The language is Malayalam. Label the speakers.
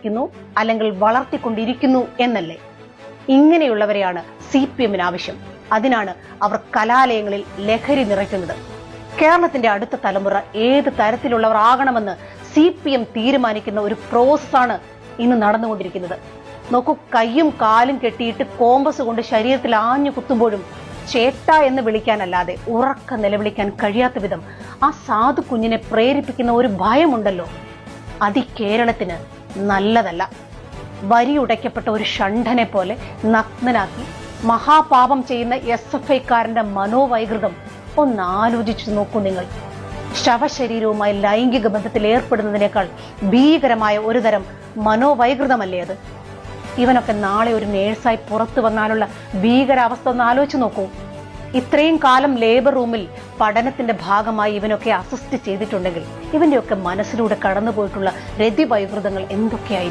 Speaker 1: വളർത്തിക്കൊണ്ടിരിക്കുന്നു അല്ലെങ്കിൽ വളർത്തിക്കൊണ്ടിരിക്കുന്നു എന്നല്ലേ? ഇങ്ങനെയുള്ളവരെയാണ് CPM ആവശ്യം. അതിനാണ് അവർ കലാലയങ്ങളിൽ ലഹരി നിറയ്ക്കുന്നത്. കേരളത്തിന്റെ അടുത്ത തലമുറ ഏത് തരത്തിലുള്ളവർ ആകണമെന്ന് CPM തീരുമാനിക്കുന്ന ഒരു പ്രോസസ്സാണ് ഇന്ന് നടന്നുകൊണ്ടിരിക്കുന്നത്. നോക്കൂ, കയ്യും കാലും കെട്ടിയിട്ട് കോമ്പസ് കൊണ്ട് ശരീരത്തിൽ ആഞ്ഞു കുത്തുമ്പോഴും ചേട്ട എന്ന് വിളിക്കാനല്ലാതെ ഉറക്ക നിലവിളിക്കാൻ കഴിയാത്ത വിധം ആ സാധു കുഞ്ഞിനെ പ്രേരിപ്പിക്കുന്ന ഒരു ഭയമുണ്ടല്ലോ, അത് കേരളത്തിന് നല്ലതല്ല. വരിയുടയ്ക്കപ്പെട്ട ഒരു ഷണ്ഡനെ പോലെ നഗ്നനാക്കി മഹാപാപം ചെയ്യുന്ന SFIക്കാരന്റെ മനോവൈകൃതം ഒന്നാലോചിച്ചു നോക്കൂ നിങ്ങൾ. ശവശരീരവുമായി ലൈംഗിക ബന്ധത്തിൽ ഏർപ്പെടുന്നതിനേക്കാൾ ഭീകരമായ ഒരു തരം മനോവൈകൃതമല്ലേ അത്? ഇവനൊക്കെ നാളെ ഒരു നേഴ്സായി പുറത്തു വന്നാലുള്ള ഭീകരാവസ്ഥ ഒന്ന് ആലോചിച്ച് നോക്കൂ. ഇത്രയും കാലം ലേബർ റൂമിൽ പഠനത്തിന്റെ ഭാഗമായി ഇവനൊക്കെ അസിസ്റ്റ് ചെയ്തിട്ടുണ്ടെങ്കിൽ ഇവന്റെയൊക്കെ മനസ്സിലൂടെ കടന്നുപോയിട്ടുള്ള രതിവൈകൃതങ്ങൾ എന്തൊക്കെയായി?